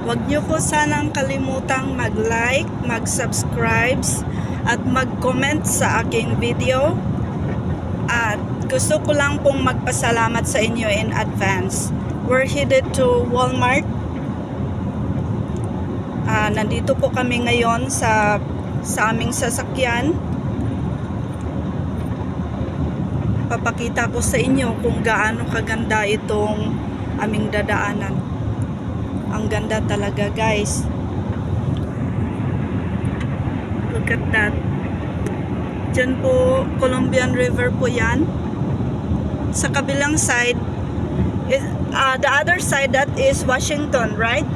Huwag niyo po sanang kalimutang mag-like, mag-subscribe, at mag-comment sa aking video. At gusto ko lang pong magpasalamat sa inyo in advance. We're headed to Walmart. Nandito po kami ngayon sa aming sasakyan. Papakita ko sa inyo kung gaano kaganda itong aming dadaanan. Ang ganda talaga, guys. Look at that. Diyan po, Columbian River po yan. Sa kabilang side, the other side, that is Washington, right?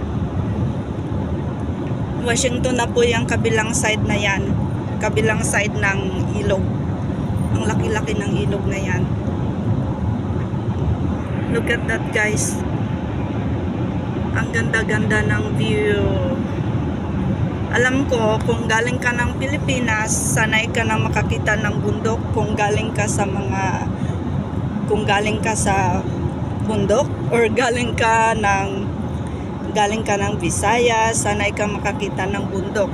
Washington na po yung kabilang side na yan. Kabilang side ng ilog. Ang laki-laki ng ilog na yan. Look at that, guys. Ang ganda-ganda ng view. Alam ko, kung galing ka ng Pilipinas, sanay ka na makakita ng bundok. Kung galing ka sa bundok, or galing ka ng Visayas, sanay ka makakita ng bundok.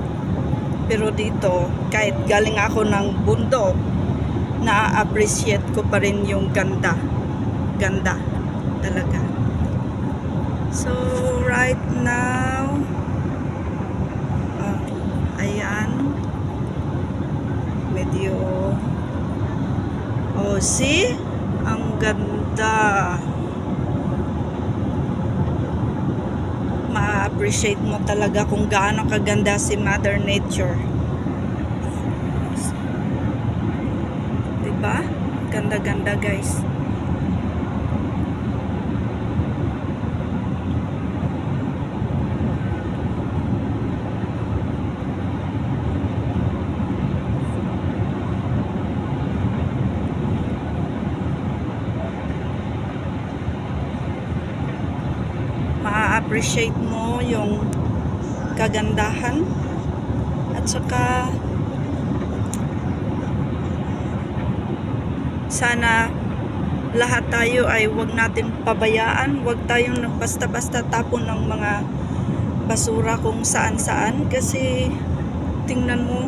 Pero dito, kahit galing ako ng bundok, na-appreciate ko pa rin yung ganda. Ganda talaga. So, right now, ayan, medyo, see? Ang ganda. Ma-appreciate mo talaga kung gaano kaganda si Mother Nature. Diba? Ganda-ganda, guys. Ma-appreciate mo yung kagandahan, at saka sana lahat tayo ay wag natin pabayaan, wag tayong basta-basta tapon ng mga basura kung saan-saan, kasi tingnan mo,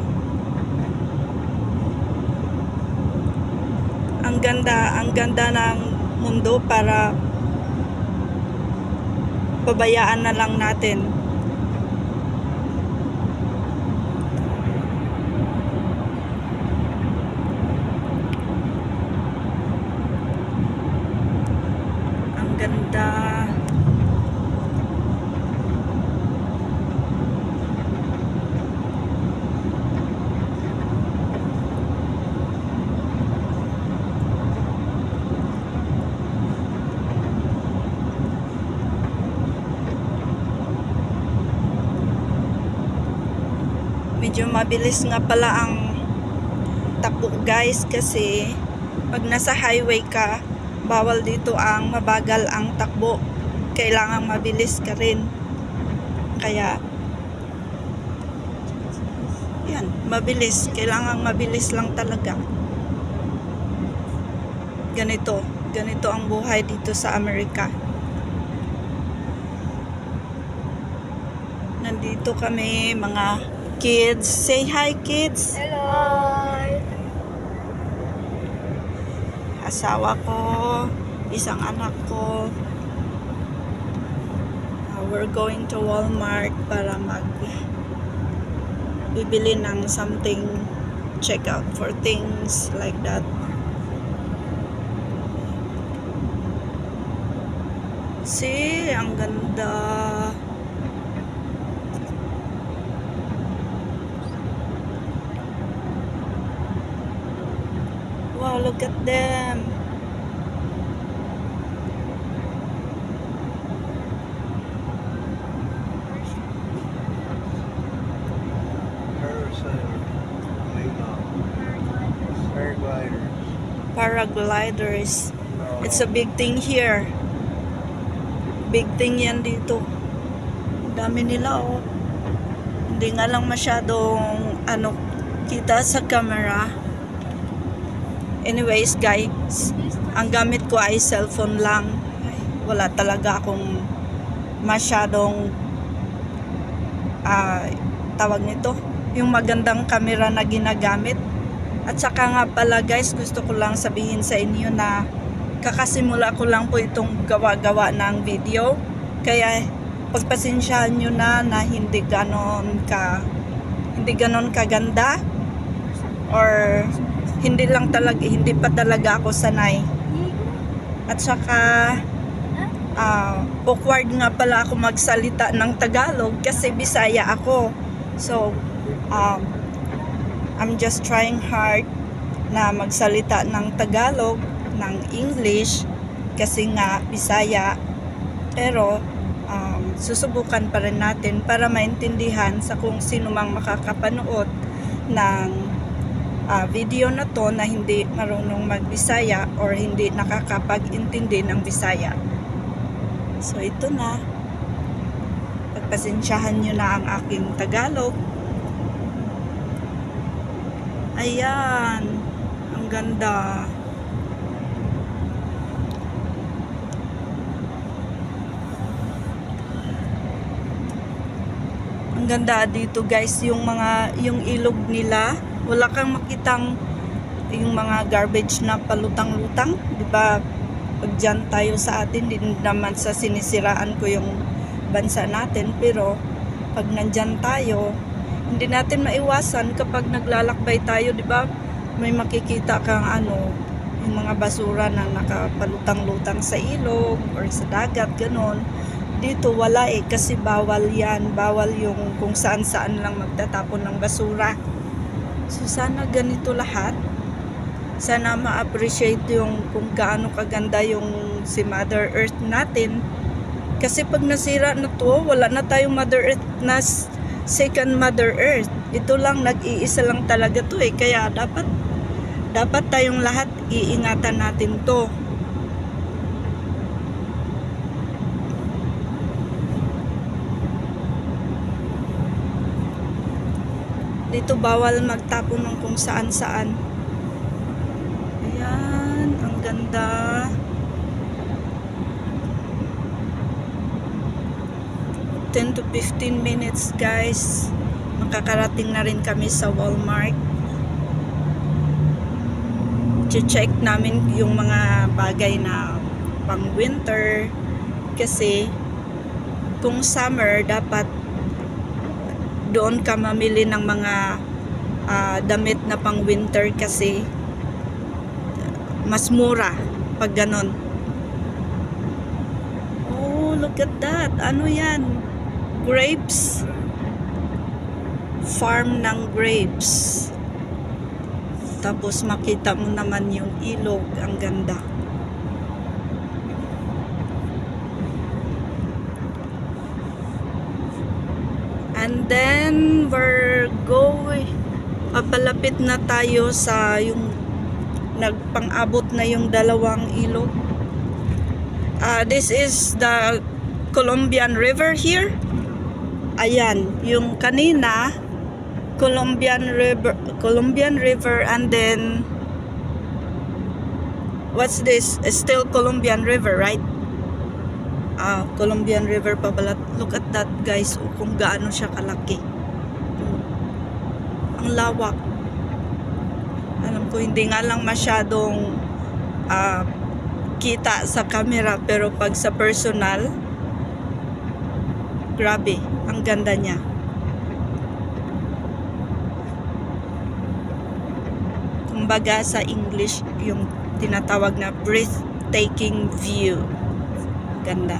ang ganda ng mundo para pabayaan na lang natin. Ang ganda. Medyo mabilis nga pala ang takbo, guys, kasi pag nasa highway ka, bawal dito ang mabagal ang takbo. Kailangan mabilis ka rin. Kaya yan, mabilis. Kailangan mabilis lang talaga. Ganito ang buhay dito sa Amerika. Nandito kami, mga kids. Say hi, kids. Hello! Asawa ko, isang anak ko. We're going to Walmart para bibili ng something, check out for things like that. See, ang ganda. Wow, look at them. Paragliders. It's a big thing here. Big thing yan dito. Dami nila, oh. Hindi nga lang masyadong kita sa camera. Anyways, guys, ang gamit ko ay cellphone lang. Wala talaga akong masyadong ah, tawag nito, yung magandang camera na ginagamit. At saka nga pala guys, gusto ko lang sabihin sa inyo na kakasimula ko lang po itong gawa-gawa ng video. Kaya pagpasensyahan nyo na hindi ganon kaganda, or hindi pa talaga ako sanay. At saka awkward nga pala ako magsalita ng Tagalog kasi Bisaya ako. So I'm just trying hard na magsalita ng Tagalog, ng English, kasi nga Bisaya. Pero susubukan pa rin natin para maintindihan sa kung sino mang makakapanood ng video na to na hindi marunong magbisaya or hindi nakakapag-intindi ng Bisaya. So ito na, pagpasensyahan nyo na ang aking Tagalog. Ayan, ang ganda. Ang ganda dito guys, yung ilog nila, wala kang makitang yung mga garbage na palutang-lutang, di ba? Pag dyan tayo sa atin, din naman sa sinisiraan ko yung bansa natin, pero pag nandyan tayo, hindi natin maiwasan kapag naglalakbay tayo, di ba? May makikita kang yung mga basura na nakapalutang-lutang sa ilog or sa dagat, ganon. Dito wala kasi bawal yan. Bawal yung kung saan-saan lang magtatapon ng basura. So sana ganito lahat. Sana ma-appreciate yung kung gaano kaganda yung si Mother Earth natin. Kasi pag nasira na to, wala na tayong Mother Earth na second Mother Earth. Ito lang, nag-iisa lang talaga to Kaya dapat tayong lahat iingatan natin to. Dito bawal magtapon ng kung saan-saan. Ayan, ang ganda. "10 to 15 minutes guys. Makakarating na rin kami sa Walmart. Check namin yung mga bagay na pang winter. Kasi kung summer, dapat doon ka mamili ng mga damit na pang winter kasi mas mura pag ganon. Oh, look at that. Ano yan? Grapes. Farm ng grapes. Tapos makita mo naman yung ilog. Ang ganda. And then we're going, papalapit na tayo sa yung nagpang-abot na yung dalawang ilog. This is the Colombian River here. Ayan, yung kanina Colombian River, and then what's this? Still Colombian River, right? Colombian River pa pala. Look at that guys, kung gaano siya kalaki. Ang lawak. Alam ko hindi nga lang masyadong kita sa camera, pero pag sa personal, grabe, ang ganda niya. Kumbaga sa English, yung tinatawag na breathtaking view. Ganda.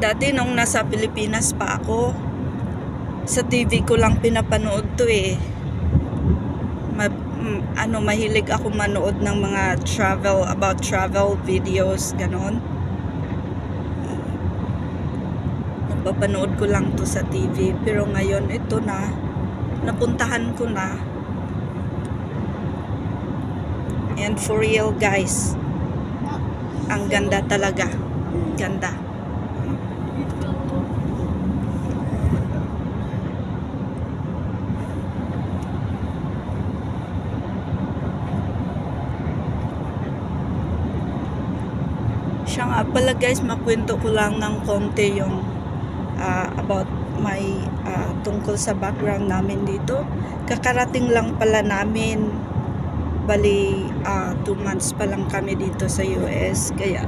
Dati nung nasa Pilipinas pa ako, sa TV ko lang pinapanood to mahilig ako manood ng mga about travel videos, ganon. Napapanood ko lang to sa TV, pero ngayon ito na, napuntahan ko na. And for real guys, ang ganda talaga. Ganda. nga pala guys, makwento ko lang ng konti yung about my tungkol sa background namin dito. Kakarating lang pala namin, bali 2 months pa lang kami dito sa US, kaya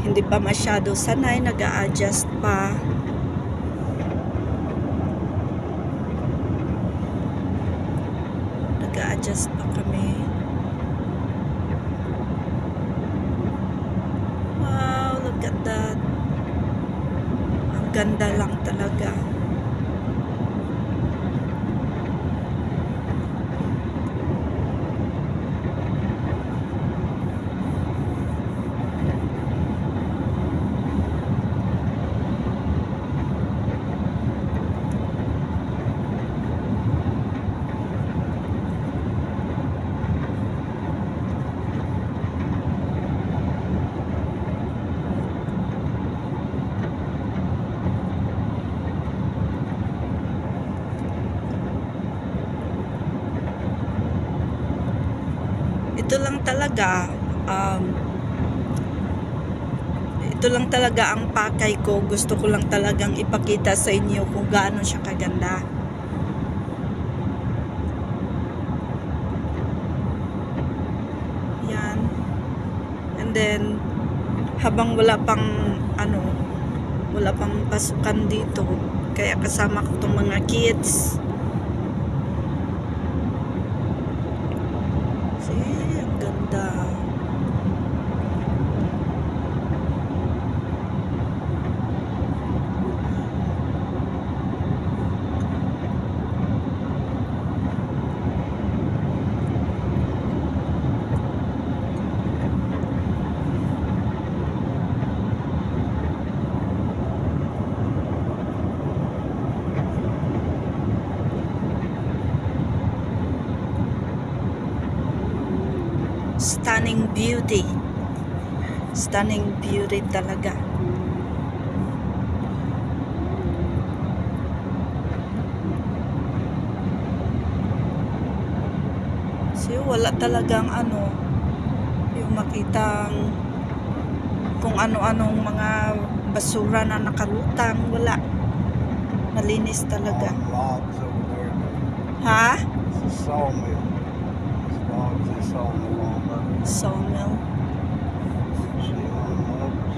hindi pa masyado sanay, nag-a-adjust pa. Nag-a-adjust pa kami. Wow, look at that. Ang ganda lang talaga. Ito lang talaga ang pakay ko. Gusto ko lang talagang ipakita sa inyo kung gaano siya kaganda. Yan. And then habang wala pang pasukan dito, kaya kasama ko tong mga kids. Ang ganda. Stunning beauty. Stunning beauty talaga. So wala talagang yung makitang kung ano-anong mga basura na nakalutang. Wala. Malinis talaga. Logs over there. Ha? It's a sawmill. It's logs, a sawmill on there. Sawmill. See on the logs.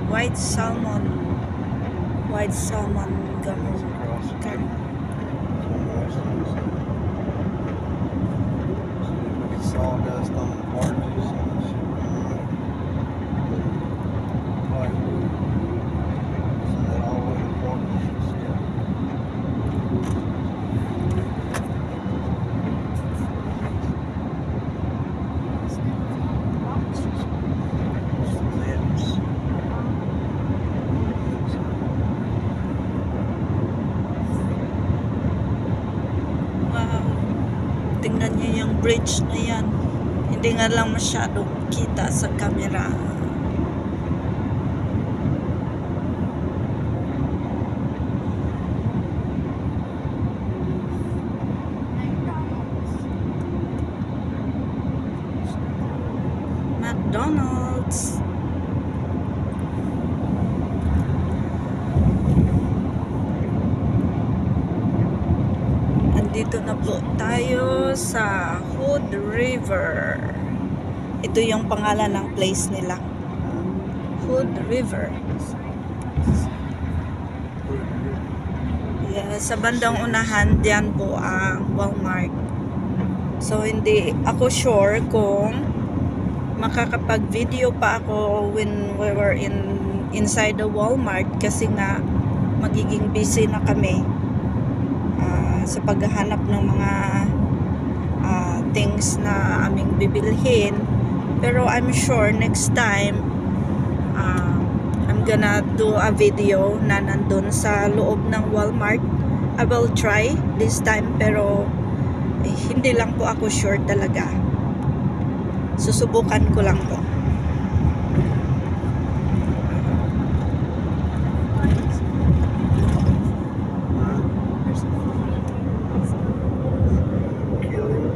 White salmon gummy. Across the Okay. creek. Look at sawdust on the porches and shit. Plywood. Send that all the way to the porches and stuff. Lips. Wow. Tingnan niyo yung bridge na yan. Hindi nga lang masyadong kita sa camera. McDonald's. Andito na po tayo sa Hood River. Ito yung pangalan ng place nila. Hood River. Yeah, sa bandang unahan diyan po ang Walmart. So hindi ako sure kung makakapag-video pa ako when we were inside the Walmart kasi nga magiging busy na kami sa paghahanap ng mga things na aming bibilhin. Pero I'm sure next time I'm gonna do a video na nandun sa loob ng Walmart. I will try this time, pero hindi lang po ako sure talaga. Susubukan ko lang po. Kill him.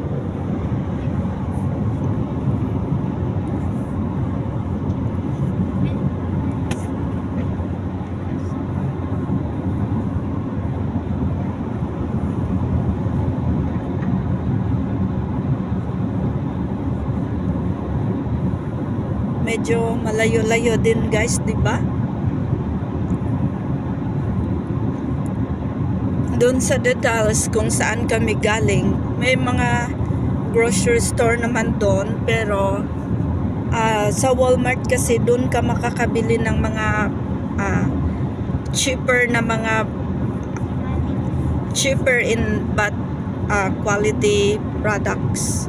Medyo malayo-layo din guys, di ba? Doon sa Detals kung saan kami galing, may mga grocery store naman doon, pero sa Walmart kasi doon ka makakabili ng mga cheaper in but quality products.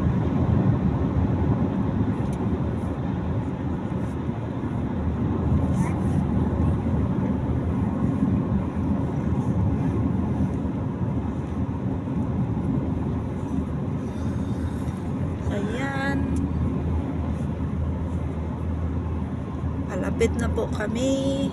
Ayan. Malapit na po kami.